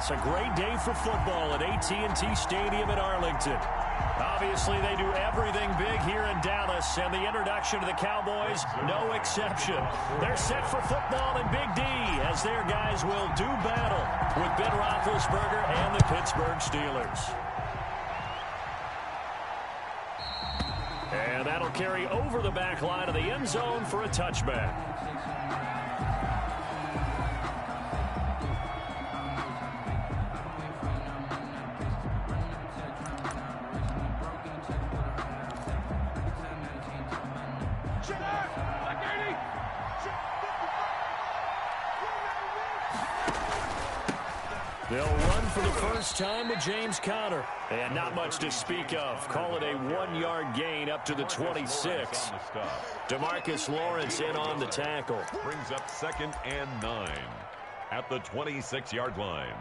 Dallas. A great day for football at AT&T Stadium in Arlington. Obviously, they do everything big here in Dallas, and the introduction to the Cowboys, no exception. They're set for football in Big D as their guys will do battle with Ben Roethlisberger and the Pittsburgh Steelers. And that'll carry over the back line of the end zone for a touchback. They'll run for the first time with James Conner. And not much to speak of. Call it a 1-yard gain up to the 26. DeMarcus Lawrence in on the tackle. Brings up 2nd and 9 at the 26-yard line.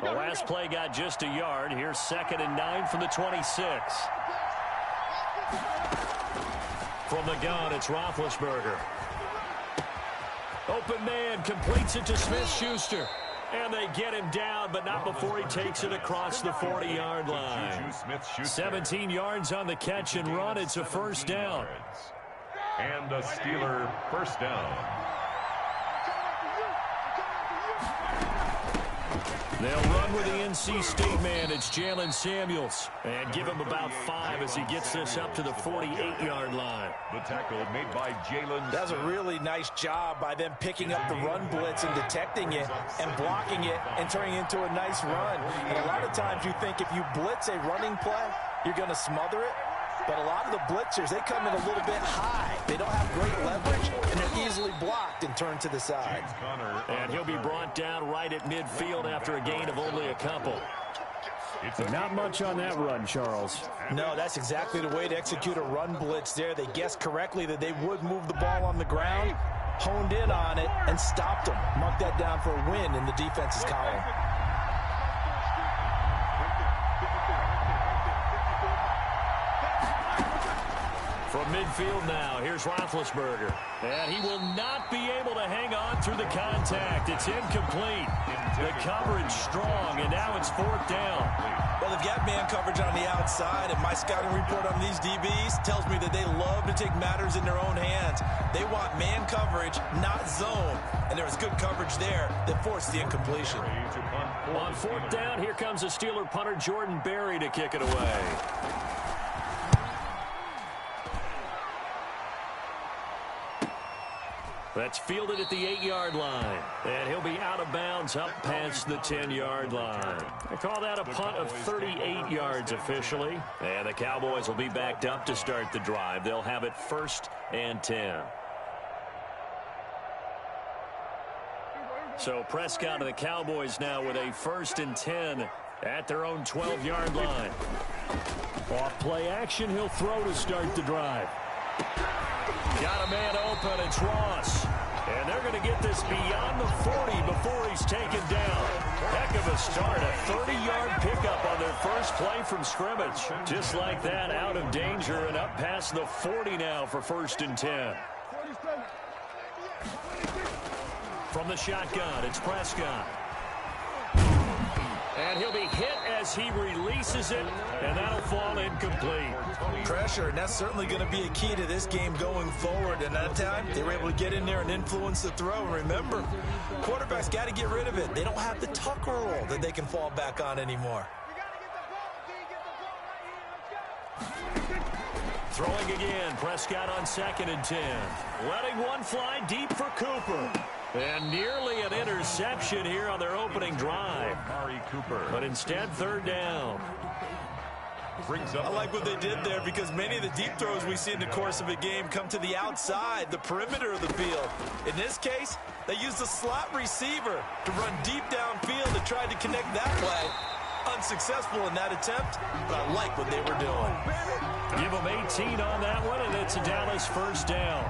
The last play got just a yard. Here's 2nd and 9 from the 26. From the gun, it's Roethlisberger. Open man completes it to Smith-Schuster. And they get him down, but not before he takes it across the 40-yard line. 17 yards on the catch and run. It's a first down. And a Steeler first down. They'll run with the NC State man. It's Jalen Samuels. And give him about 5 as he gets this up to the 48-yard line. The tackle made by Jalen. That's a really nice job by them picking up the run blitz and detecting it and blocking it and turning it into a nice run. And a lot of times you think if you blitz a running play, you're going to smother it. But a lot of the blitzers, they come in a little bit high. They don't have great leverage, and they're easily blocked and turned to the side. And he'll be brought down right at midfield after a gain of only a couple. Not much on that run, Charles. No, that's exactly the way to execute a run blitz there. They guessed correctly that they would move the ball on the ground, honed in on it, and stopped them. Mark that down for a win in the defense's column. From midfield now, here's Roethlisberger. And he will not be able to hang on through the contact. It's incomplete. The coverage strong, and now it's 4th down. Well, they've got man coverage on the outside, and my scouting report on these DBs tells me that they love to take matters in their own hands. They want man coverage, not zone. And there was good coverage there that forced the incompletion. On 4th down, here comes a Steeler punter, Jordan Berry, to kick it away. That's fielded at the 8-yard line. And he'll be out of bounds up past the 10-yard line. They call that a punt of 38 yards officially. And the Cowboys will be backed up to start the drive. They'll have it 1st and 10. So Prescott and the Cowboys now with a 1st and 10 at their own 12-yard line. Off play action, he'll throw to start the drive. Got a man open, it's Ross. And they're going to get this beyond the 40 before he's taken down. Heck of a start, a 30-yard pickup on their first play from scrimmage. Just like that, out of danger and up past the 40 now for 1st and 10. From the shotgun, it's Prescott. And he'll be hit as he releases it, and that'll fall incomplete. Pressure, and that's certainly going to be a key to this game going forward. And that time, they were able to get in there and influence the throw. Remember, quarterbacks got to get rid of it. They don't have the tuck roll that they can fall back on anymore. Throwing again, Prescott on 2nd and 10. Letting one fly deep for Cooper. And nearly an interception here on their opening drive. But instead, 3rd down. I like what they did there because many of the deep throws we see in the course of a game come to the outside, the perimeter of the field. In this case, they used a slot receiver to run deep downfield and tried to connect that way. Unsuccessful in that attempt, but I like what they were doing. Give them 18 on that one, and it's a Dallas 1st down.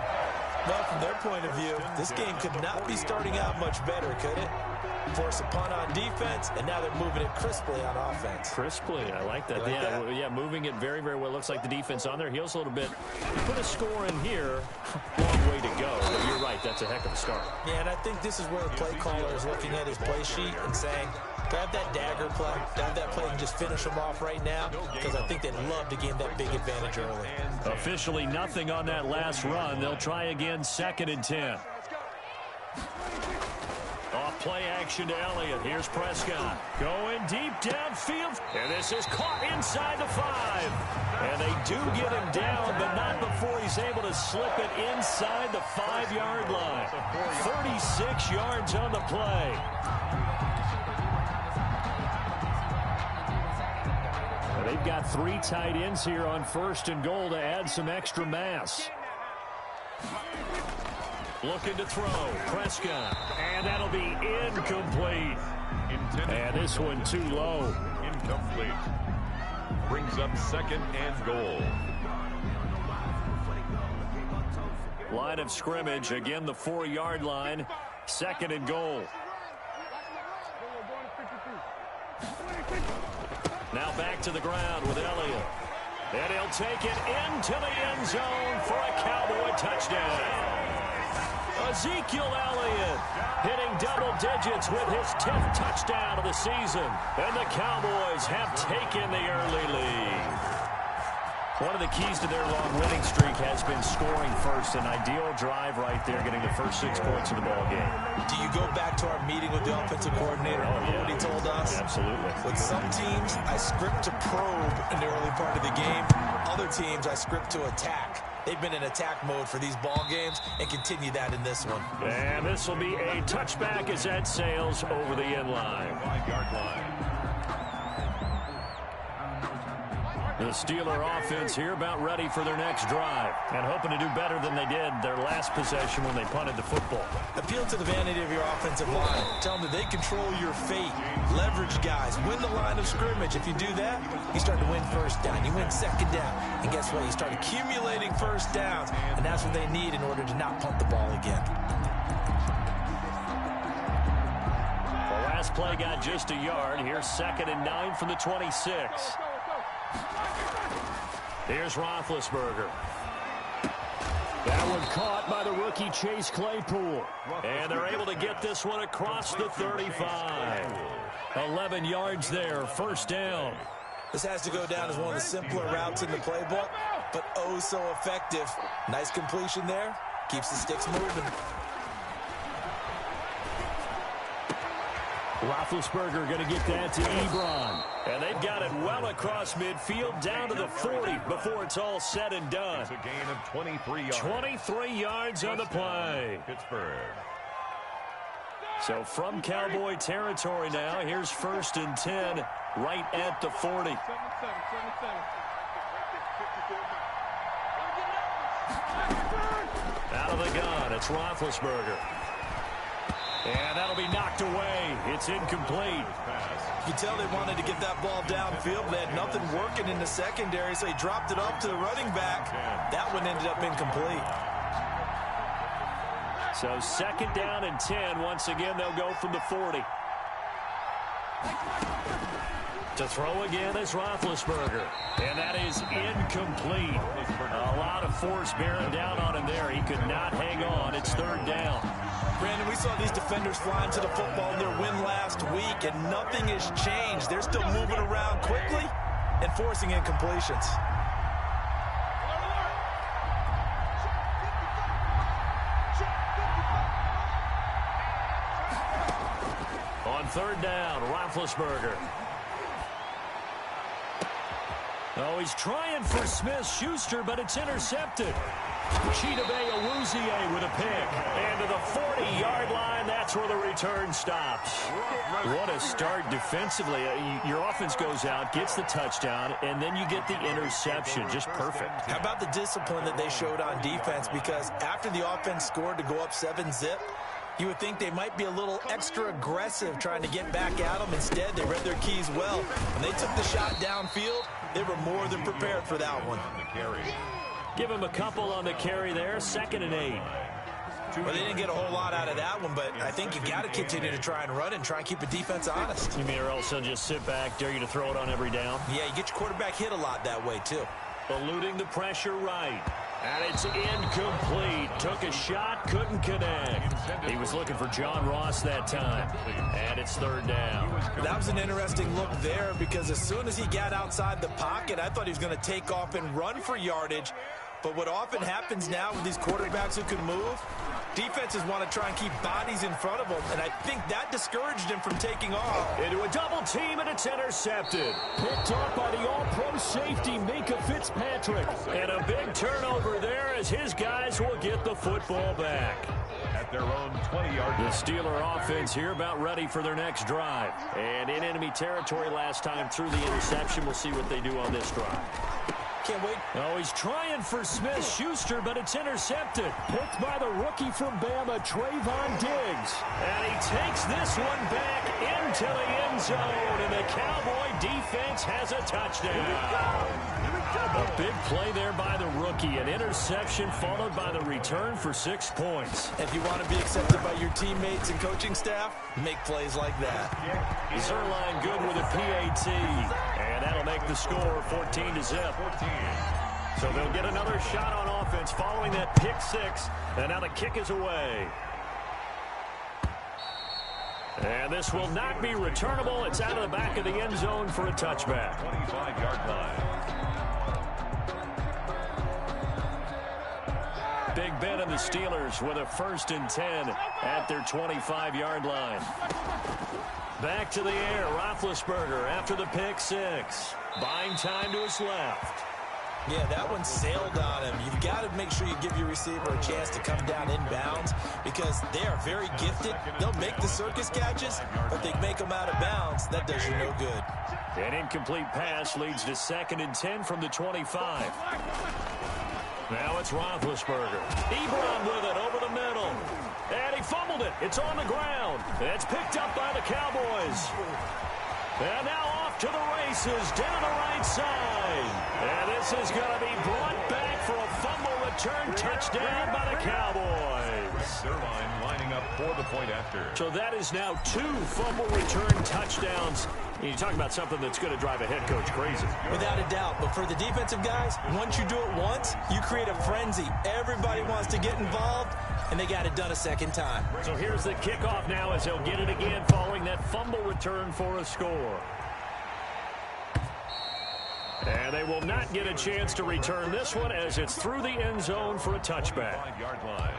Well, from their point of view, this game could not be starting out much better, could it? Force a punt on defense, and now they're moving it crisply on offense. Crisply, I like that. Yeah, moving it very, very well. Looks like the defense on their heels a little bit. Put a score in here. Long way to go. But you're right, that's a heck of a start. Yeah, and I think this is where the play caller is looking at his play sheet and saying, To have that dagger play, to have that play and just finish them off right now, because I think they'd love to gain that big advantage early. Officially nothing on that last run. They'll try again, 2nd and 10. Off play action to Elliott. Here's Prescott. Going deep downfield. And this is caught inside the 5. And they do get him down, but not before he's able to slip it inside the 5-yard line. 36 yards on the play. They've got 3 tight ends here on 1st and goal to add some extra mass. Looking to throw. Prescott. And that'll be incomplete. And this one too low. Incomplete. Brings up 2nd and goal. Line of scrimmage. Again, the 4-yard line. 2nd and goal. Now back to the ground with Elliott. And he'll take it into the end zone for a Cowboy touchdown. Ezekiel Elliott hitting double digits with his 10th touchdown of the season. And the Cowboys have taken the early lead. One of the keys to their long winning streak has been scoring first. An ideal drive right there, getting the first 6 points of the ball game. Do you go back to our meeting with the offensive coordinator? Remember what he told us? Absolutely. With some teams, I script to probe in the early part of the game. Other teams, I script to attack. They've been in attack mode for these ball games and continue that in this one. And this will be a touchback as that sails over the end line. 5-yard line. The Steeler offense here about ready for their next drive and hoping to do better than they did their last possession when they punted the football. Appeal to the vanity of your offensive line. Tell them that they control your fate. Leverage guys. Win the line of scrimmage. If you do that, you start to win 1st down. You win 2nd down. And guess what? You start accumulating 1st downs. And that's what they need in order to not punt the ball again. The last play got just a yard. Here's 2nd and 9 from the 26. Here's Roethlisberger. That one caught by the rookie Chase Claypool. And they're able to get this one across the 35. 11 yards there, 1st down. This has to go down as one of the simpler routes in the playbook, but oh so effective. Nice completion there. Keeps the sticks moving. Roethlisberger going to get that to Ebron. And they've got it well across midfield down to the 40 before it's all said and done. It's a gain of 23 yards. 23 yards on the play. Pittsburgh. So from Cowboy territory now, here's 1st and 10 right at the 40. Out of the gun, it's Roethlisberger. And that'll be knocked away. It's incomplete. You can tell they wanted to get that ball downfield. They had nothing working in the secondary, so he dropped it off to the running back. That one ended up incomplete. So 2nd down and 10. Once again, they'll go from the 40. To throw again is Roethlisberger. And that is incomplete. A lot of force bearing down on him there. He could not hang on. It's 3rd down. Brandon, we saw these defenders flying to the football in their win last week, and nothing has changed. They're still moving around quickly and forcing incompletions. On 3rd down, Roethlisberger. Oh, he's trying for Smith-Schuster, but it's intercepted. Chidobe Awuzie with a pick. And to the 40-yard line, that's where the return stops. What a start defensively. Your offense goes out, gets the touchdown, and then you get the interception. Just perfect. How about the discipline that they showed on defense? Because after the offense scored to go up 7-zip, you would think they might be a little extra aggressive trying to get back at them. Instead, they read their keys well. When they took the shot downfield, they were more than prepared for that one. Give him a couple on the carry there. 2nd and 8. Well, they didn't get a whole lot out of that one, but I think you got to continue to try and run and try and keep the defense honest. You mean or else they'll just sit back, dare you to throw it on every down? Yeah, you get your quarterback hit a lot that way, too. Eluding the pressure right. And it's incomplete. Took a shot, couldn't connect. He was looking for John Ross that time. And it's third down. That was an interesting look there because as soon as he got outside the pocket, I thought he was going to take off and run for yardage. But what often happens now with these quarterbacks who can move, defenses want to try and keep bodies in front of them, and I think that discouraged him from taking off. Into a double team, and it's intercepted. Picked up by the all-pro safety, Minka Fitzpatrick. And a big turnover there as his guys will get the football back. At their own 20-yard The Steeler offense here about ready for their next drive. And in enemy territory last time through the interception. We'll see what they do on this drive. Can't wait. Oh, he's trying for Smith-Schuster, but it's intercepted. Picked by the rookie from Bama, Trayvon Diggs. And he takes this one back into the end zone, and the Cowboy defense has a touchdown. A big play there by the rookie. An interception followed by the return for 6 points. If you want to be accepted by your teammates and coaching staff, make plays like that. Zerline good with a PAT. And that'll make the score 14-0. So they'll get another shot on offense following that pick six. And now the kick is away. And this will not be returnable. It's out of the back of the end zone for a touchback. 25-yard line. Big Ben and the Steelers with a 1st and 10 at their 25-yard line. Back to the air, Roethlisberger after the pick six. Buying time to his left. Yeah, that one sailed on him. You've got to make sure you give your receiver a chance to come down inbounds because they are very gifted. They'll make the circus catches, but they make them out of bounds. That does you no good. An incomplete pass leads to 2nd and 10 from the 25. Now it's Roethlisberger. Ebron with it over the middle. And he fumbled it. It's on the ground. It's picked up by the Cowboys. And now off to the races down the right side. And this is going to be brought back for a fumble return touchdown by the Cowboys. Zerline lining up for the point after. So that is now 2 fumble return touchdowns. And you talk about something that's going to drive a head coach crazy. Without a doubt. But for the defensive guys, once you do it once, you create a frenzy. Everybody wants to get involved, and they got it done a second time. So here's the kickoff now as he'll get it again following that fumble return for a score. And they will not get a chance to return this one as it's through the end zone for a touchback. 5-yard line.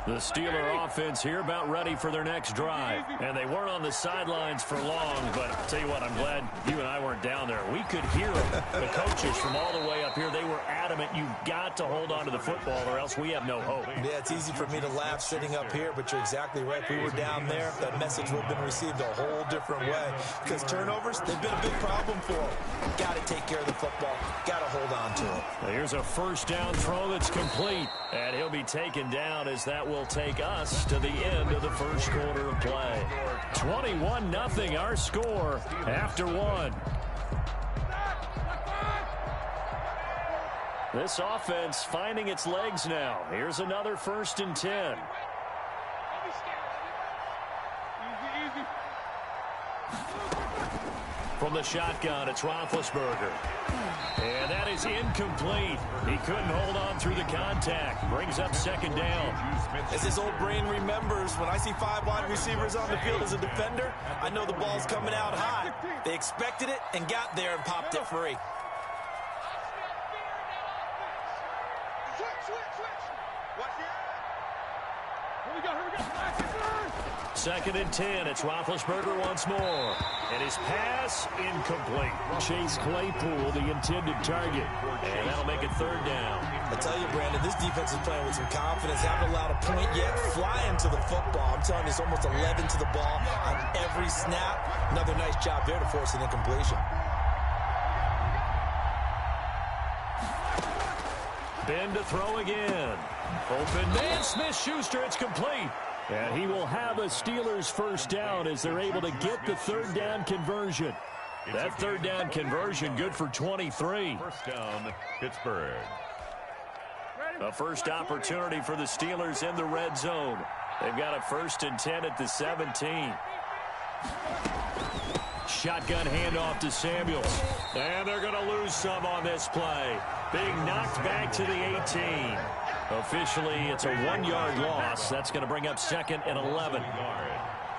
The Steeler offense here about ready for their next drive. And they weren't on the sidelines for long, but I'll tell you what, I'm glad you and I weren't down there. We could hear the coaches from all the way up here. They were adamant, you've got to hold on to the football or else we have no hope. Yeah, it's easy for me to laugh sitting up here, but you're exactly right. If we were down there, that message would have been received a whole different way. Because turnovers, they've been a big problem for them. Got to take care of the football. Got to hold on to it. Now here's a 1st down throw that's complete. And he'll be taken down as that will take us to the end of the 1st quarter of play. 21-0 our score after 1. This offense finding its legs now. Here's another 1st and 10. From the shotgun, it's Roethlisberger. And that is incomplete. He couldn't hold on through the contact. Brings up 2nd down. As his old brain remembers, when I see 5 wide receivers on the field as a defender, I know the ball's coming out high. They expected it and got there and popped it free. Second and 10. It's Roethlisberger once more. And his pass incomplete. Chase Claypool, the intended target. And that'll make it 3rd down. I tell you, Brandon, this defense is playing with some confidence. Haven't allowed a point yet. Flying to the football. I'm telling you, it's almost 11 to the ball on every snap. Another nice job there to force an incompletion. Ben to throw again. Open man, Smith-Schuster, it's complete. And he will have a Steelers 1st down as they're able to get the 3rd down conversion. That 3rd down conversion good for 23. 1st down, Pittsburgh. A first opportunity for the Steelers in the red zone. They've got a 1st and 10 at the 17. Shotgun handoff to Samuels. And they're going to lose some on this play. Being knocked back to the 18. Officially, it's a 1-yard loss. That's going to bring up 2nd and 11.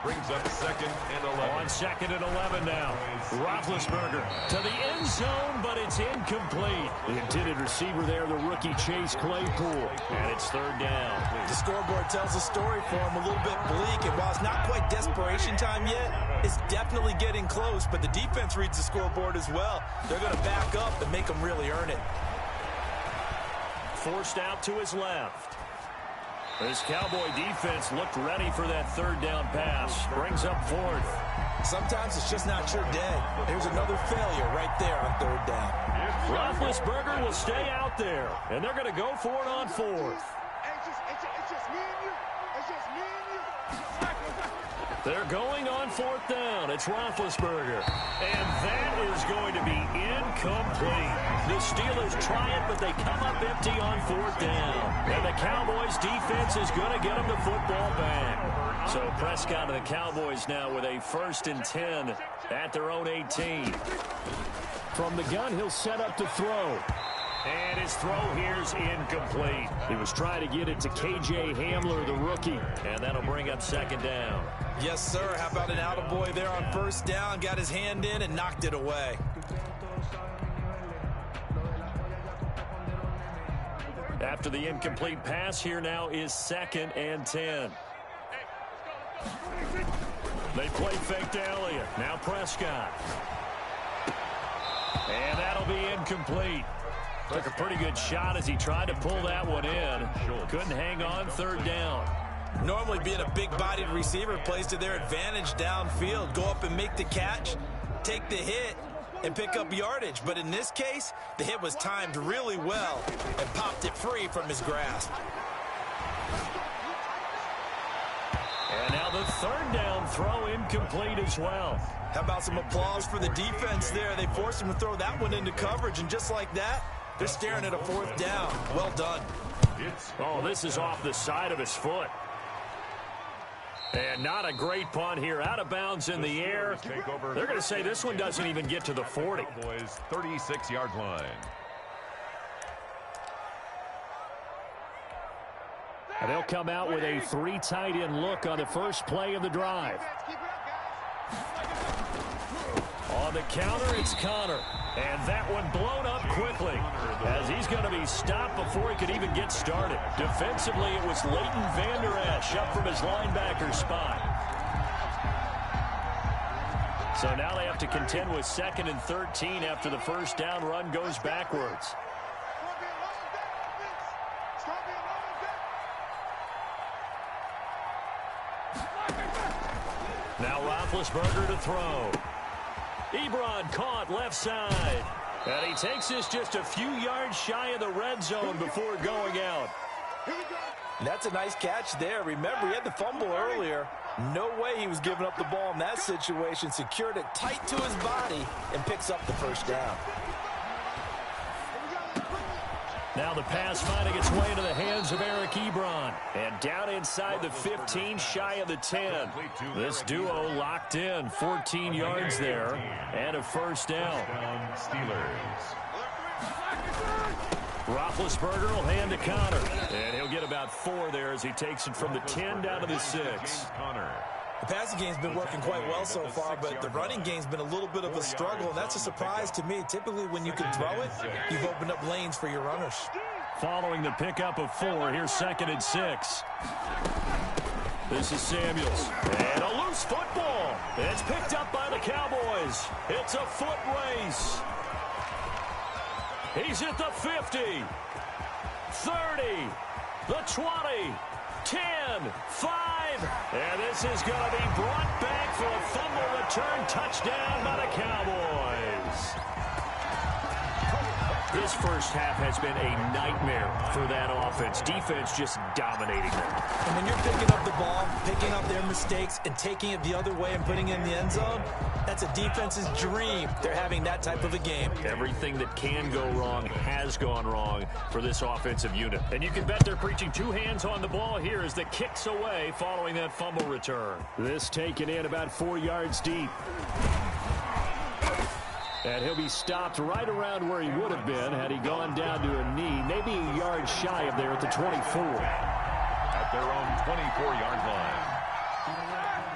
Brings up 2nd and 11. On 2nd and 11 now. Roethlisberger to the end zone, but it's incomplete. The intended receiver there, the rookie Chase Claypool. And it's 3rd down. The scoreboard tells a story for him, a little bit bleak. And while it's not quite desperation time yet, it's definitely getting close. But the defense reads the scoreboard as well. They're going to back up and make them really earn it. Forced out to his left. This Cowboy defense looked ready for that 3rd down pass. Brings up 4th. Sometimes it's just not your day. There's another failure right there on 3rd down. Roethlisberger will stay out there, and they're going to go for it on 4th. They're going on 4th down. It's Roethlisberger. And that is going to be incomplete. The Steelers try it, but they come up empty on 4th down. And the Cowboys defense is going to get them the football back. So Prescott and the Cowboys now with a 1st and 10 at their own 18. From the gun, he'll set up to throw. And his throw here's incomplete. He was trying to get it to K.J. Hamler, the rookie. And that'll bring up 2nd down. Yes, sir. How about an attaboy there on 1st down? Got his hand in and knocked it away. After the incomplete pass, here now is 2nd and 10. They play fake to Elliott. Now Prescott. And that'll be incomplete. Took a pretty good shot as he tried to pull that one in. Couldn't hang on 3rd down. Normally being a big-bodied receiver plays to their advantage downfield. Go up and make the catch, take the hit, and pick up yardage. But in this case, the hit was timed really well and popped it free from his grasp. And now the 3rd down throw incomplete as well. How about some applause for the defense there? They forced him to throw that one into coverage, and just like that, they're staring at a 4th down. Well done. Oh, this is off the side of his foot. And not a great punt here. Out of bounds in the air. They're going to say this one doesn't even get to the 40. Boys, 36-yard line. And they'll come out with a 3 tight end look on the first play of the drive. On the counter, it's Connor. And that one blown up quickly as he's going to be stopped before he could even get started. Defensively, it was Leighton Vander Esch up from his linebacker spot. So now they have to contend with 2nd and 13 after the 1st down run goes backwards. Now Roethlisberger to throw. Ebron caught left side. And he takes this just a few yards shy of the red zone before going out. That's a nice catch there. Remember, he had the fumble earlier. No way he was giving up the ball in that situation. Secured it tight to his body and picks up the 1st down. Now the pass finding its way into the hands of Eric Ebron. And down inside the 15, shy of the 10. This duo locked in. 14 yards there. And a 1st down. Steelers. Roethlisberger will hand to Connor. And he'll get about 4 there as he takes it from the 10 down to the 6. Connor. The passing game's been working quite well so far, but the running game's been a little bit of a struggle, and that's a surprise to me. Typically, when you can throw it, you've opened up lanes for your runners. Following the pickup of 4, here's 2nd and 6. This is Samuels. And a loose football. It's picked up by the Cowboys. It's a foot race. He's at the 50, 30, the 20, 10, 5. And this is going to be brought back for a fumble return touchdown by the Cowboys. This first half has been a nightmare for that offense. Defense just dominating them. And when you're picking up the ball, picking up their mistakes, and taking it the other way and putting it in the end zone, that's a defense's dream. They're having that type of a game. Everything that can go wrong has gone wrong for this offensive unit. And you can bet they're preaching 2 hands on the ball here as the kick's away following that fumble return. This taken in about 4 yards deep. And he'll be stopped right around where he would have been had he gone down to a knee, maybe a yard shy of there at the 24. At their own 24-yard line.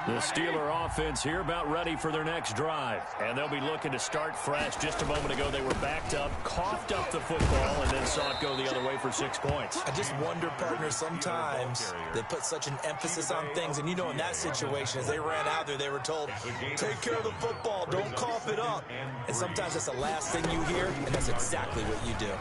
The Steeler offense here about ready for their next drive. And they'll be looking to start fresh. Just a moment ago, they were backed up, coughed up the football, and then saw it go the other way for 6 points. I just wonder, partner, sometimes they put such an emphasis on things. And, you know, in that situation, as they ran out there, they were told, take care of the football, don't cough it up. And sometimes that's the last thing you hear, and that's exactly what you do.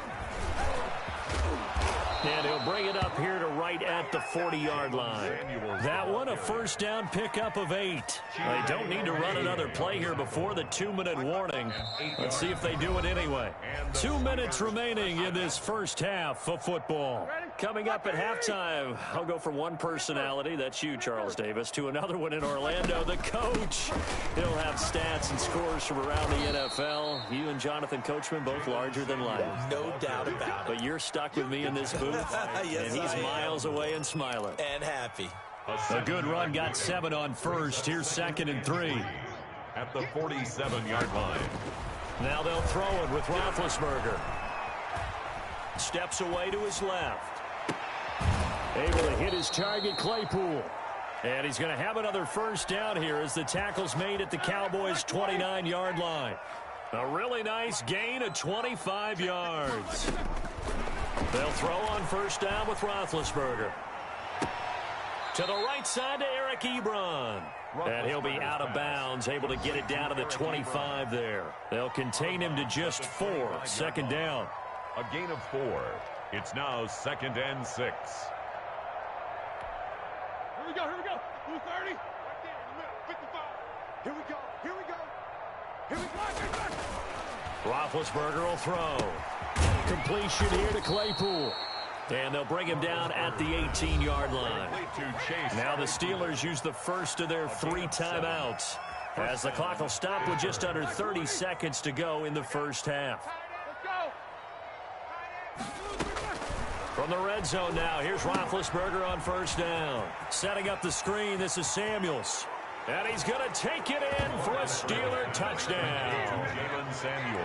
And he'll bring it up here to right at the 40-yard line. That one, a first down pickup of 8. They don't need to run another play here before the 2-minute warning. Let's see if they do it anyway. 2 minutes remaining in this first half of football. Coming up at halftime, I'll go from one personality, that's you, Charles Davis, to another one in Orlando, the coach. He'll have stats and scores from around the NFL. You and Jonathan Coachman, both larger than life. No doubt about it. But you're stuck with me in this booth. Yes, and he's miles away and smiling. And happy. A good run, got 7 on first. Here's 2nd and 3. At the 47-yard line. Now they'll throw it with Roethlisberger. Steps away to his left. Able to hit his target, Claypool. And he's going to have another first down here as the tackle's made at the Cowboys' 29-yard line. A really nice gain of 25 yards. They'll throw on first down with Roethlisberger. To the right side to Eric Ebron. And he'll be out of bounds, able to get it down to the 25 there. They'll contain him to just 4. 2nd down. A gain of 4. It's now 2nd and 6. Here we go, here we go. 230. Right there in the middle, 55. Here we go, here we go. Here we go. Roethlisberger will throw. Completion here to Claypool. And they'll bring him down at the 18-yard line. Now the Steelers use the first of their 3 timeouts, as the clock will stop with just under 30 seconds to go in the first half. From the red zone now, here's Roethlisberger on first down. Setting up the screen, this is Samuels. And he's going to take it in for a Steeler touchdown.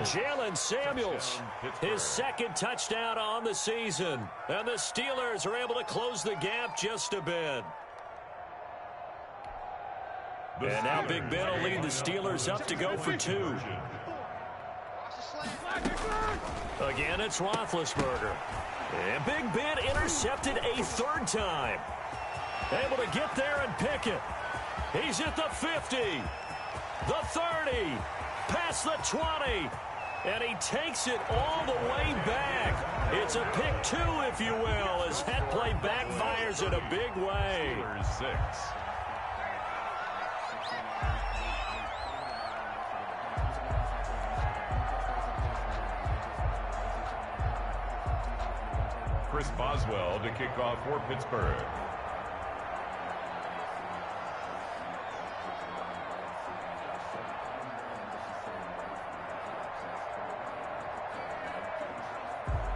Jalen Samuels, his 2nd touchdown on the season. And the Steelers are able to close the gap just a bit. And now Big Ben will lead the Steelers up to go for 2. Again, it's Roethlisberger. And Big Ben intercepted a 3rd time. Able to get there and pick it. He's at the 50, the 30, past the 20, and he takes it all the way back. It's a pick 2, if you will, as that play backfires in a big way. 6. Chris Boswell to kick off for Pittsburgh.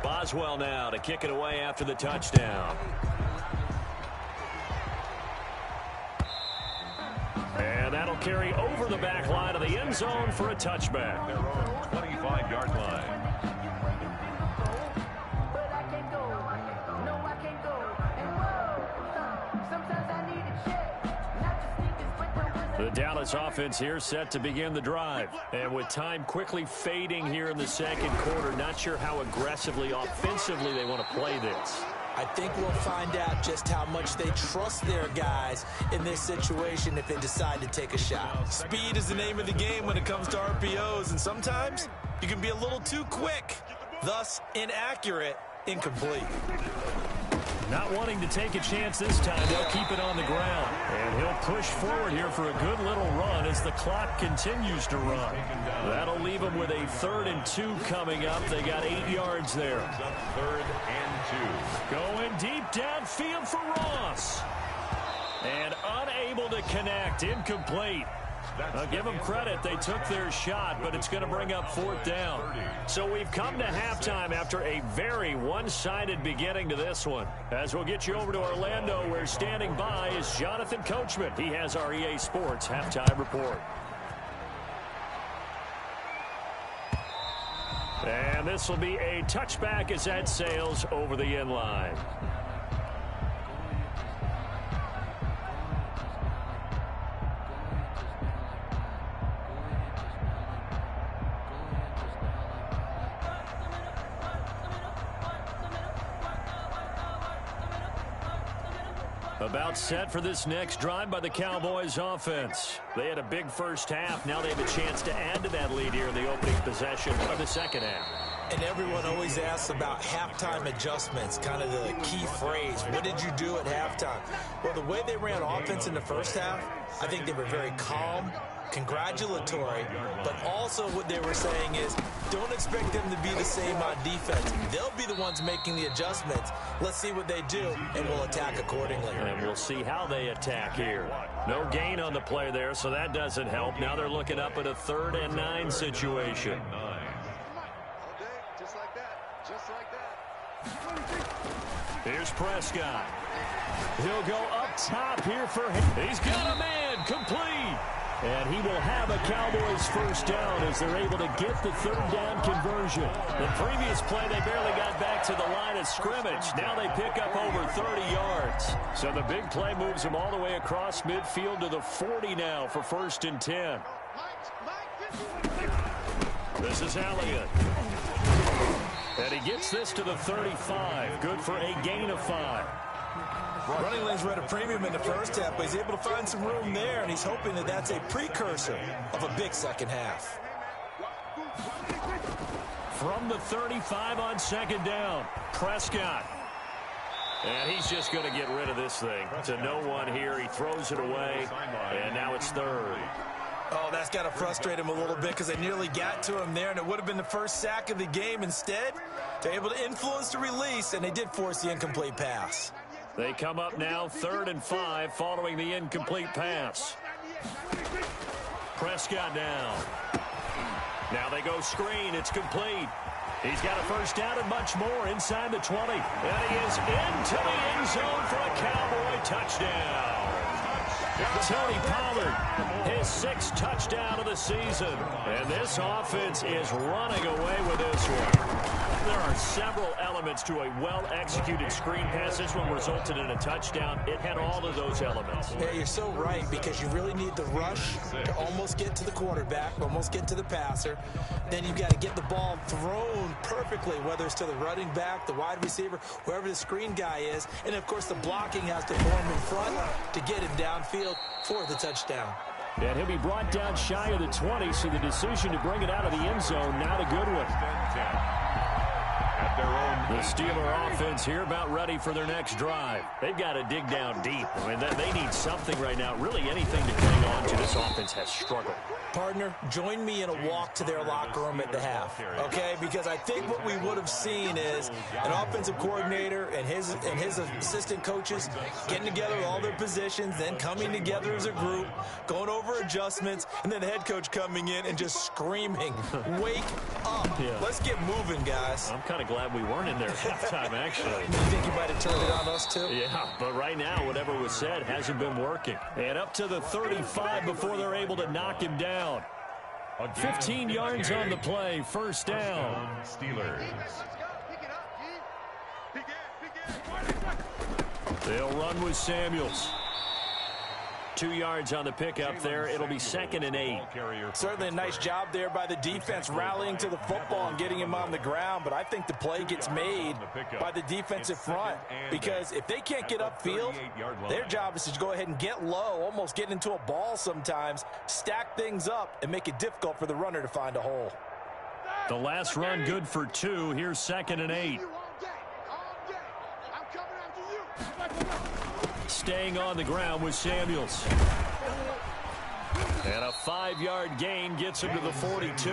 Boswell now to kick it away after the touchdown. And that'll carry over the back line of the end zone for a touchback. Their own 25-yard line. The Dallas offense here set to begin the drive. And with time quickly fading here in the 2nd quarter, not sure how aggressively, offensively they want to play this. I think we'll find out just how much they trust their guys in this situation if they decide to take a shot. Speed is the name of the game when it comes to RPOs, and sometimes you can be a little too quick, thus inaccurate, incomplete. Not wanting to take a chance this time, they'll keep it on the ground. And he'll push forward here for a good little run as the clock continues to run. That'll leave him with a 3rd and 2 coming up. They got 8 yards there. 3rd and 2. Going deep downfield for Ross. And unable to connect, incomplete. I'll give them credit. They took their shot, but it's going to bring up 4th down. So we've come to halftime after a very one-sided beginning to this one. As we'll get you over to Orlando, where standing by is Jonathan Coachman. He has our EA Sports halftime report. And this will be a touchback as that sails over the end line. About set for this next drive by the Cowboys offense. They had a big first half. Now they have a chance to add to that lead here in the opening possession of the second half. And everyone always asks about halftime adjustments, kind of the key phrase. What did you do at halftime? Well, the way they ran offense in the first half, I think they were very calm, congratulatory, but also what they were saying is don't expect them to be the same on defense. They'll be the ones making the adjustments. Let's see what they do, and we'll attack accordingly. And we'll see how they attack here. No gain on the play there, so that doesn't help. Now they're looking up at a 3rd and 9 situation. Here's Prescott. He'll go up top here for him. He's got a man complete. And he will have a Cowboys first down as they're able to get the 3rd down conversion. The previous play, they barely got back to the line of scrimmage. Now they pick up over 30 yards. So the big play moves them all the way across midfield to the 40 now for 1st and 10. This is Elliott. And he gets this to the 35. Good for a gain of 5. Running lanes were at a premium in the first half, but he's able to find some room there, and he's hoping that that's a precursor of a big second half. From the 35 on 2nd down, Prescott. And he's just going to get rid of this thing. To no one here. He throws it away, and now it's 3rd. Oh, that's got to frustrate him a little bit because they nearly got to him there, and it would have been the first sack of the game. Instead, they're able to influence the release, and they did force the incomplete pass. They come up now 3rd and 5 following the incomplete pass. Prescott down. Now they go screen. It's complete. He's got a first down and much more inside the 20. And he is into the end zone for a Cowboy touchdown. Tony Pollard, his 6th touchdown of the season. And this offense is running away with this one. There are several elements to a well-executed screen pass. This one resulted in a touchdown. It had all of those elements. Yeah, you're so right, because you really need the rush to almost get to the quarterback, almost get to the passer. Then you've got to get the ball thrown perfectly, whether it's to the running back, the wide receiver, wherever the screen guy is. And, of course, the blocking has to form in front to get him downfield for the touchdown. And he'll be brought down shy of the 20, so the decision to bring it out of the end zone, not a good one. The Steeler offense here about ready for their next drive. They've got to dig down deep. I mean, they need something right now, really anything to cling on to. This offense has struggled. Partner, join me in a walk to their locker room at the half, okay? Because I think what we would have seen is an offensive coordinator and his assistant coaches getting together with all their positions, then coming together as a group, going over adjustments, and then the head coach coming in and just screaming, wake up. Yeah. Let's get moving, guys. I'm kind of glad we weren't in there at halftime, actually. You think you might have turned it on us, too? Yeah, but right now, whatever was said hasn't been working. And up to the 35 before they're able to knock him down. 15 yards on the play, 1st down. Steelers. They'll run with Samuels. 2 yards on the pickup there. It'll be 2nd and 8. Certainly a nice job there by the defense rallying to the football and getting him on the ground, but I think the play gets made by the defensive front, because if they can't get upfield, their job is to go ahead and get low, almost get into a ball sometimes, stack things up, and make it difficult for the runner to find a hole. The last run good for 2. Here's 2nd and 8. Staying on the ground with Samuels. And a 5-yard gain gets him to the 42.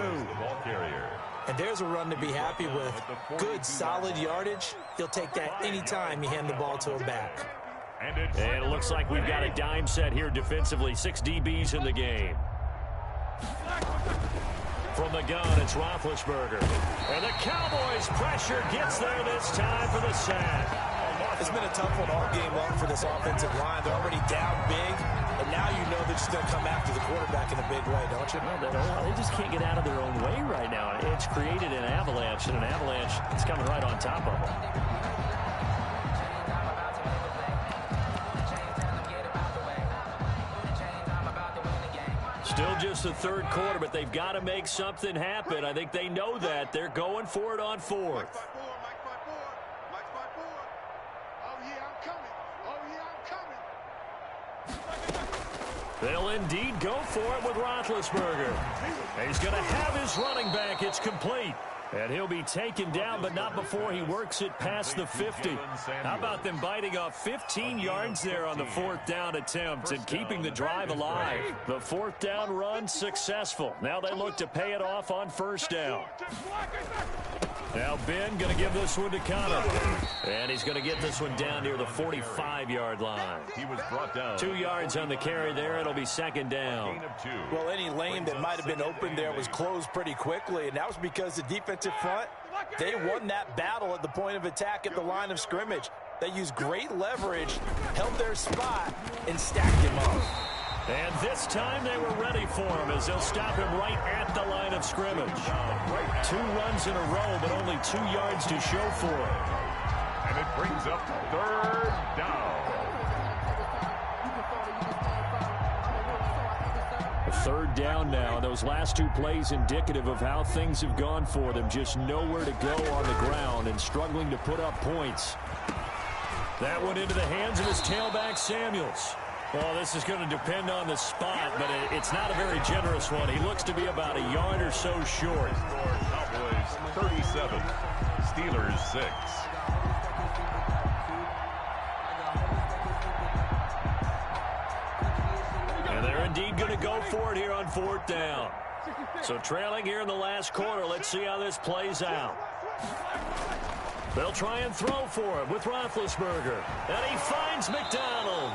And there's a run to be happy with. Good, solid yardage. He'll take that anytime you hand the ball to him back. And it looks like we've got a dime set here defensively. 6 DBs in the game. From the gun, it's Roethlisberger. And the Cowboys' pressure gets there this time for the sack. It's been a tough one all game long for this offensive line. They're already down big. And now you know they're just going to come after the quarterback in a big way, don't you? Well, they just can't get out of their own way right now. It's created an avalanche, and an avalanche is coming right on top of them. Still just the third quarter, but they've got to make something happen. I think they know that. They're going for it on fourth. They'll indeed go for it with Roethlisberger. He's going to have his running back. It's complete. And he'll be taken down, but not before he works it past the 50. How about them biting off 15 yards there on the fourth down attempt and keeping the drive alive? The fourth down run successful. Now they look to pay it off on first down. Now Ben going to give this one to Connor. And he's going to get this one down near the 45-yard line. He was brought down. 2 yards on the carry there. It'll be second down. Well, any lane that might have been open there was closed pretty quickly, and that was because the defensive front, they won that battle at the point of attack at the line of scrimmage. They used great leverage, held their spot, and stacked him up. And this time they were ready for him as they'll stop him right at the line of scrimmage. 2 runs in a row, but only 2 yards to show for it. And it brings up third down. Third down now, and those last 2 plays indicative of how things have gone for them. Just nowhere to go on the ground and struggling to put up points. That went into the hands of his tailback, Samuels. Well, this is going to depend on the spot, but it's not a very generous one. He looks to be about a yard or so short. Cowboys 37, Steelers 6. And they're indeed going to go for it here on fourth down. So trailing here in the last quarter, let's see how this plays out. They'll try and throw for it with Roethlisberger. And he finds McDonald.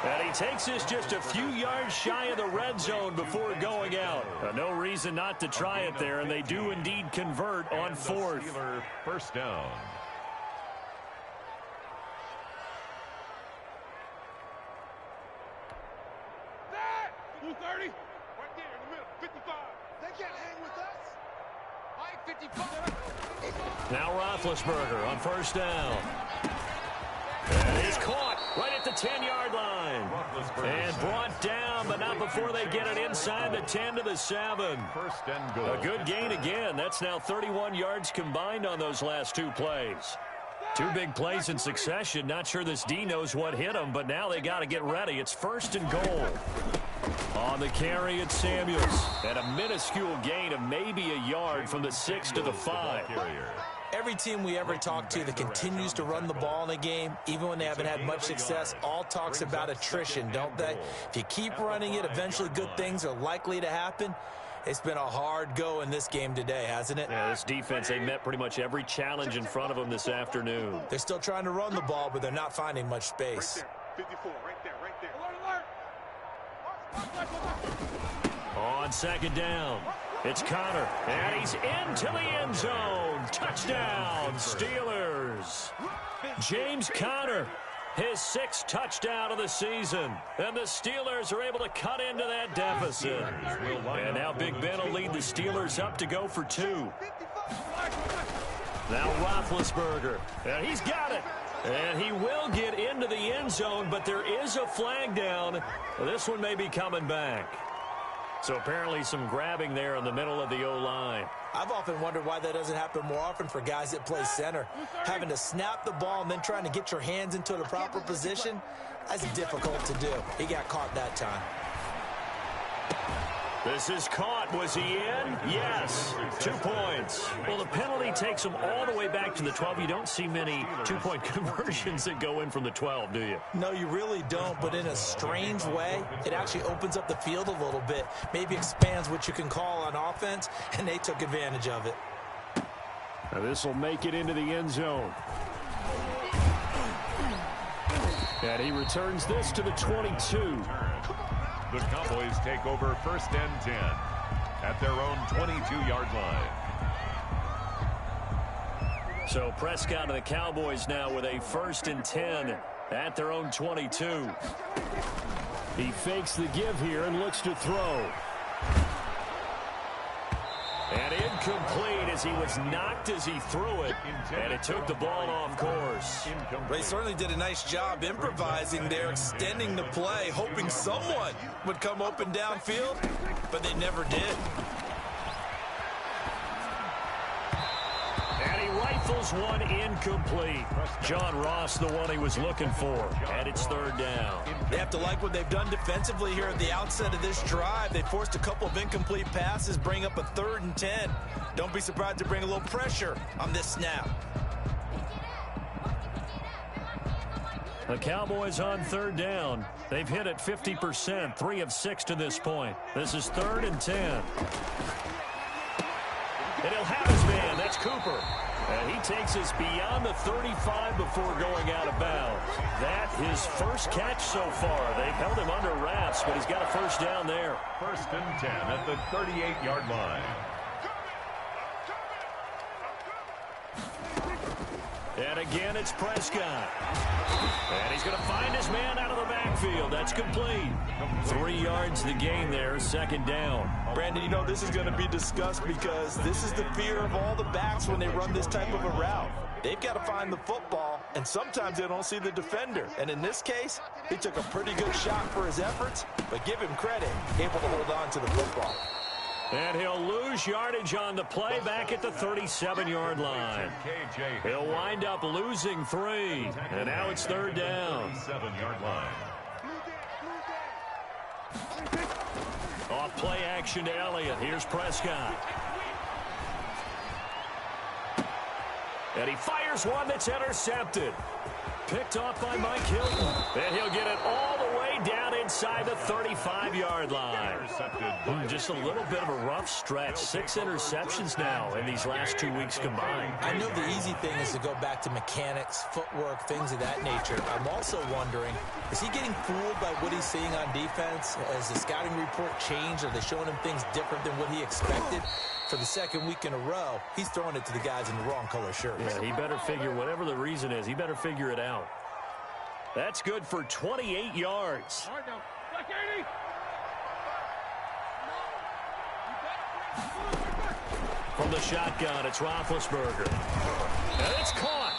And he takes this just a few yards shy of the red zone before going out. No reason not to try it there, and they do indeed convert on fourth. Steeler first down. Blue 30, right there in the middle, 55. They can't hang with us. I 55. Now Roethlisberger on first down. And he's caught right at the 10-yard line. And brought down, but not before they get it inside the 10 to the 7. First and goal. A good gain again. That's now 31 yards combined on those last 2 plays. 2 big plays in succession. Not sure this D knows what hit him, but now they got to get ready. It's first and goal. On the carry, it's Samuels. And a minuscule gain of maybe a yard from the 6 to the 5. Every team we ever talk to that continues to run the ball in a game, even when they haven't had much success, all talks about attrition, don't they? If you keep running it, eventually good things are likely to happen. It's been a hard go in this game today, hasn't it? Yeah, this defense, they met pretty much every challenge in front of them this afternoon. They're still trying to run the ball, but they're not finding much space. 54, right there, right there. On second down, it's Connor, and he's into the end zone. Touchdown, Steelers. James Conner, his 6th touchdown of the season. And the Steelers are able to cut into that deficit. And now Big Ben will lead the Steelers up to go for 2. Now Roethlisberger, and he's got it. And he will get into the end zone, but there is a flag down. This one may be coming back. So apparently some grabbing there in the middle of the O-line. I've often wondered why that doesn't happen more often for guys that play center. Having to snap the ball and then trying to get your hands into the proper position, that's difficult to do. He got caught that time. This is caught. Was he in? Yes. 2 points. Well, the penalty takes him all the way back to the 12. You don't see many two-point conversions that go in from the 12, do you? No, you really don't, but in a strange way, it actually opens up the field a little bit, maybe expands what you can call on offense, and they took advantage of it. Now this will make it into the end zone. And he returns this to the 22. The Cowboys take over first and 10 at their own 22-yard line. So Prescott and the Cowboys now with a first and 10 at their own 22. He fakes the give here and looks to throw. And incomplete as he was knocked as he threw it, and it took the ball off course. They certainly did a nice job improvising there, extending the play, hoping someone would come open downfield, but they never did. And he rifles one incomplete. John Ross, the one he was looking for, and it's third down. They have to like what they've done defensively here at the outset of this drive. They forced a couple of incomplete passes, bring up a 3rd and 10. Don't be surprised to bring a little pressure on this snap. The Cowboys on third down. They've hit it 50%, 3 of 6 to this point. This is 3rd and 10. And he'll have his man. That's Cooper. And he takes us beyond the 35 before going out of bounds. That his first catch so far. They've held him under wraps, but he's got a first down there. 1st and 10 at the 38-yard line. And again, it's Prescott. And he's going to find his man out of the backfield. That's complete. 3 yards the gain there, 2nd down. Brandon, you know, this is going to be discussed because this is the fear of all the backs when they run this type of a route. They've got to find the football, and sometimes they don't see the defender. And in this case, he took a pretty good shot for his efforts, but give him credit, able to hold on to the football. And he'll lose yardage on the play back at the 37-yard line. He'll wind up losing 3. And now it's 3rd down. 37-yard line. Off play action to Elliott. Here's Prescott. And he fires one that's intercepted. Picked off by Mike Hilton. And he'll get it all the way down inside the 35-yard line. Just a little bit of a rough stretch. 6 interceptions now in these last 2 weeks combined. I know the easy thing is to go back to mechanics, footwork, things of that nature. I'm also wondering, is he getting fooled by what he's seeing on defense? Has the scouting report changed? Are they showing him things different than what he expected? For the 2nd week in a row, he's throwing it to the guys in the wrong color shirts. Yeah, he better figure, whatever the reason is, he better figure it out. That's good for 28 yards. From the shotgun, it's Roethlisberger. And it's caught.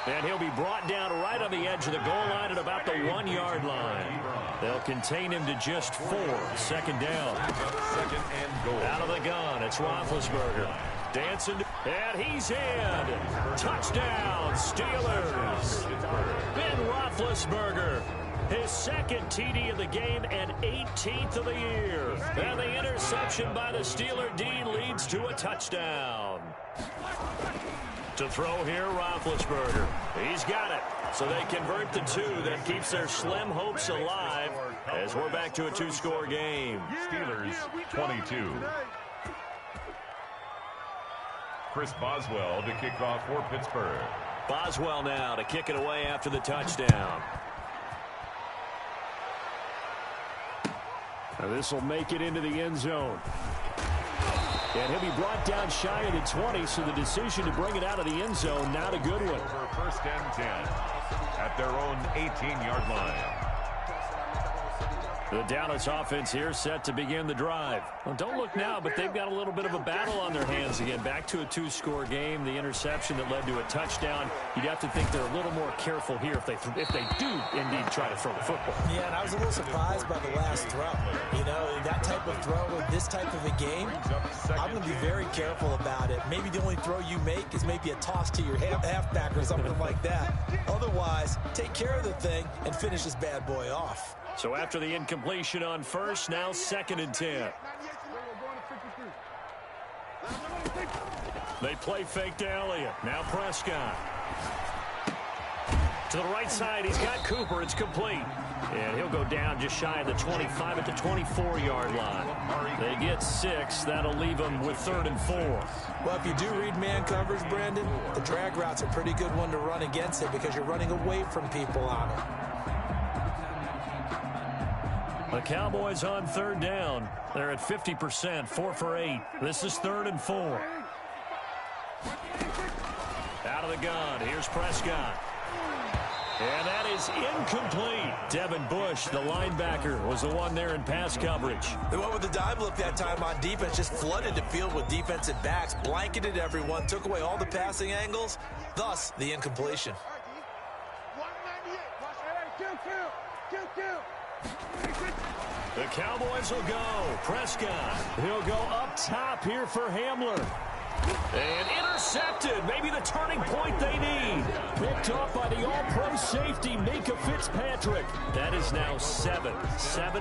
And he'll be brought down right on the edge of the goal line at about the 1-yard line. They'll contain him to just 4. 2nd down. 2nd and goal. Out of the gun, it's Roethlisberger. Dancing, and he's in. Touchdown, Steelers. Ben Roethlisberger, his 2nd TD of the game and 18th of the year. And the interception by the Steeler D leads to a touchdown. To throw here, Roethlisberger. He's got it. So they convert the 2. That keeps their slim hopes alive as we're back to a 2-score game. Steelers 22. Chris Boswell to kick off for Pittsburgh. Boswell now to kick it away after the touchdown. Now this will make it into the end zone. And he'll be brought down shy of the 20, so the decision to bring it out of the end zone, not a good one. Over 1st and 10 at their own 18-yard line. The Dallas offense here set to begin the drive. Well, don't look now, but they've got a little bit of a battle on their hands again. Back to a 2-score game. The interception that led to a touchdown. You'd have to think they're a little more careful here if they do indeed try to throw the football. Yeah, and I was a little surprised by the last throw. You know, that type of throw in this type of a game, I'm going to be very careful about it. Maybe the only throw you make is maybe a toss to your halfback or something like that. Otherwise, take care of the thing and finish this bad boy off. So after the incompletion on 1st, now 2nd and 10. They play fake to Elliott. Now Prescott. To the right side, he's got Cooper. It's complete. And he'll go down just shy of the 25 at the 24-yard line. They get 6. That'll leave them with 3rd and 4. Well, if you do read man coverage, Brandon, the drag route's a pretty good one to run against it because you're running away from people on it. The Cowboys on 3rd down. They're at 50%, 4 for 8. This is 3rd and 4. Out of the gun, here's Prescott. And that is incomplete. Devin Bush, the linebacker, was the one there in pass coverage. They went with the dime look that time on defense, just flooded the field with defensive backs, blanketed everyone, took away all the passing angles, thus the incompletion. The Cowboys will go. Prescott. He'll go up top here for Hamler. And intercepted. Maybe the turning point they need. Picked off by the all-pro safety, Mika Fitzpatrick. That is now seven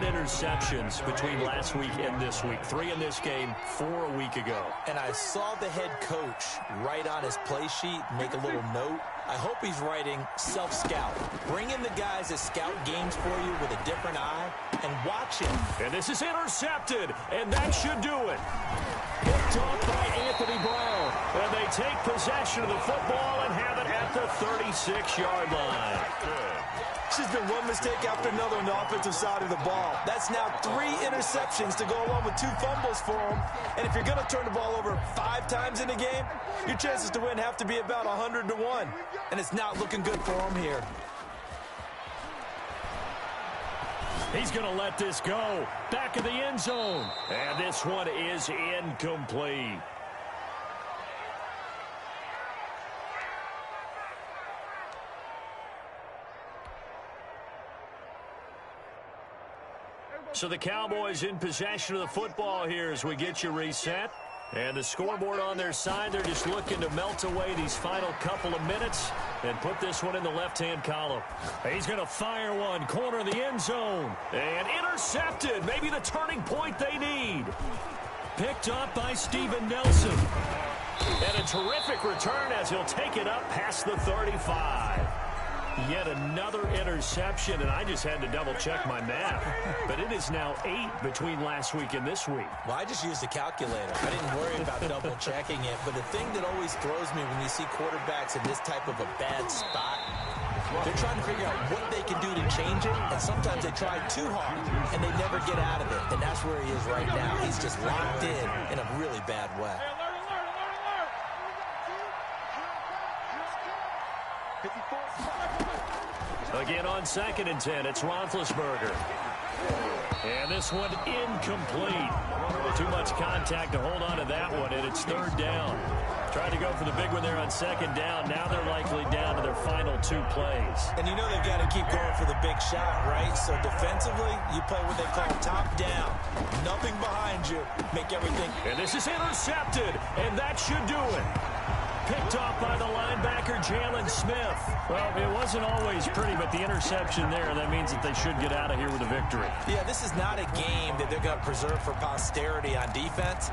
interceptions between last week and this week. 3 in this game, 4 a week ago. And I saw the head coach write on his play sheet, make a little note. I hope he's writing self-scout. Bring in the guys that scout games for you with a different eye and watch him. And this is intercepted, and that should do it. Picked off by Anthony Brown. And they take possession of the football and have it at the 36-yard line. This has been one mistake after another on the offensive side of the ball. That's now 3 interceptions to go along with 2 fumbles for him. And if you're going to turn the ball over 5 times in a game, your chances to win have to be about 100 to 1. And it's not looking good for him here. He's going to let this go. Back of the end zone. And this one is incomplete. So the Cowboys in possession of the football here as we get you reset. And the scoreboard on their side, they're just looking to melt away these final couple of minutes and put this one in the left-hand column. He's going to fire one, corner of the end zone. And intercepted, maybe the turning point they need. Picked up by Steven Nelson. And a terrific return as he'll take it up past the 35. Yet another interception, and I just had to double-check my math. But it is now 8 between last week and this week. Well, I just used a calculator. I didn't worry about double-checking it. But the thing that always throws me when you see quarterbacks in this type of a bad spot, they're trying to figure out what they can do to change it, and sometimes they try too hard, and they never get out of it. And that's where he is right now. He's just locked in a really bad way. Again on 2nd and 10, it's Roethlisberger. And this one incomplete. Too much contact to hold on to that one, and it's 3rd down. Tried to go for the big one there on 2nd down. Now they're likely down to their final 2 plays. And you know they've got to keep going for the big shot, right? So defensively, you play what they call top down. Nothing behind you. Make everything. And this is intercepted, and that should do it. Picked off by the linebacker, Jalen Smith. Well, it wasn't always pretty, but the interception there, that means that they should get out of here with a victory. Yeah, this is not a game that they're going to preserve for posterity on defense,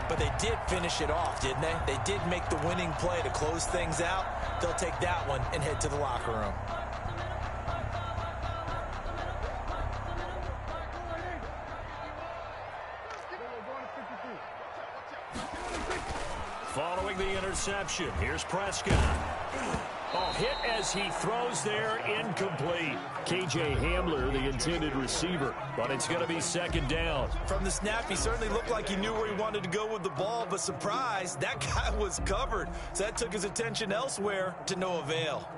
but they did finish it off, didn't they? They did make the winning play to close things out. They'll take that one and head to the locker room. Following the interception, here's Prescott. Oh, hit as he throws there, incomplete. K.J. Hamler, the intended receiver, but it's going to be 2nd down. From the snap, he certainly looked like he knew where he wanted to go with the ball, but surprise, that guy was covered. So that took his attention elsewhere to no avail.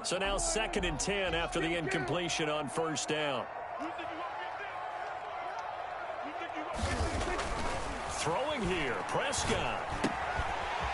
So now 2nd and 10 after the incompletion on 1st down. Throwing here, Prescott.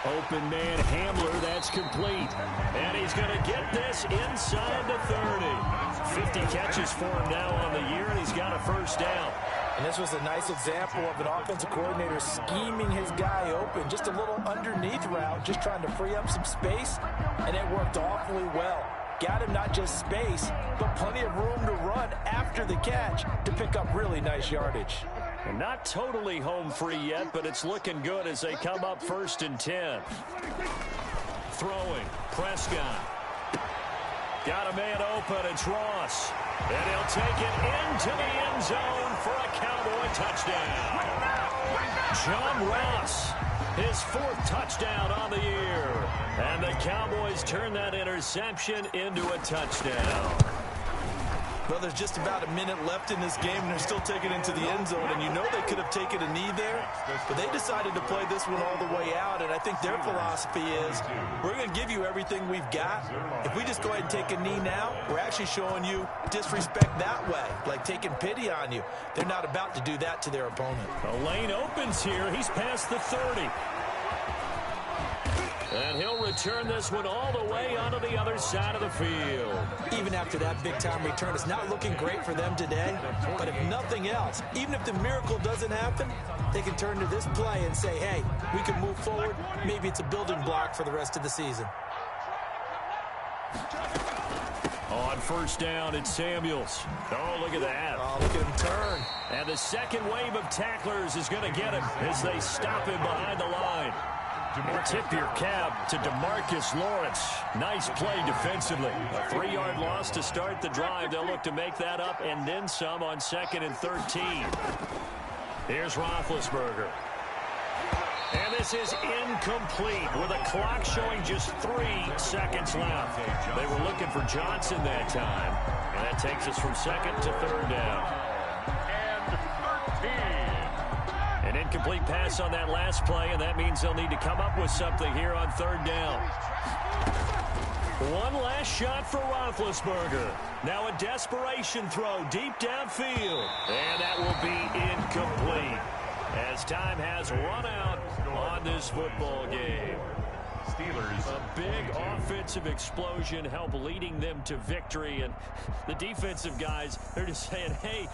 Open man, Hamler, that's complete. And he's going to get this inside the 30. 50 catches for him now on the year, and he's got a 1st down. And this was a nice example of an offensive coordinator scheming his guy open. Just a little underneath route, just trying to free up some space, and it worked awfully well. Got him not just space, but plenty of room to run after the catch to pick up really nice yardage. And not totally home free yet, but it's looking good as they come up 1st and 10. Throwing, Prescott. Got a man open, it's Ross. And he'll take it into the end zone for a Cowboy touchdown. John Ross, his 4th touchdown on the year. And the Cowboys turn that interception into a touchdown. Well, there's just about a minute left in this game, and they're still taking it into the end zone. And you know they could have taken a knee there, but they decided to play this one all the way out. And I think their philosophy is, we're going to give you everything we've got. If we just go ahead and take a knee now, we're actually showing you disrespect that way, like taking pity on you. They're not about to do that to their opponent. The lane opens here. He's past the 30. And he'll return this one all the way onto the other side of the field. Even after that big-time return, it's not looking great for them today. But if nothing else, even if the miracle doesn't happen, they can turn to this play and say, hey, we can move forward. Maybe it's a building block for the rest of the season. On first down, it's Samuels. Oh, look at that. Oh, look at him turn. And the second wave of tacklers is going to get him as they stop him behind the line. And tip your cap to DeMarcus Lawrence. Nice play defensively. A 3-yard loss to start the drive. They'll look to make that up and then some on 2nd and 13. Here's Roethlisberger. And this is incomplete with a clock showing just 3 seconds left. They were looking for Johnson that time. And that takes us from 2nd to 3rd down. An incomplete pass on that last play, and that means they'll need to come up with something here on 3rd down. One last shot for Roethlisberger. Now a desperation throw deep downfield. And that will be incomplete as time has run out on this football game. Steelers. A big offensive explosion helped leading them to victory. And the defensive guys, they're just saying, hey,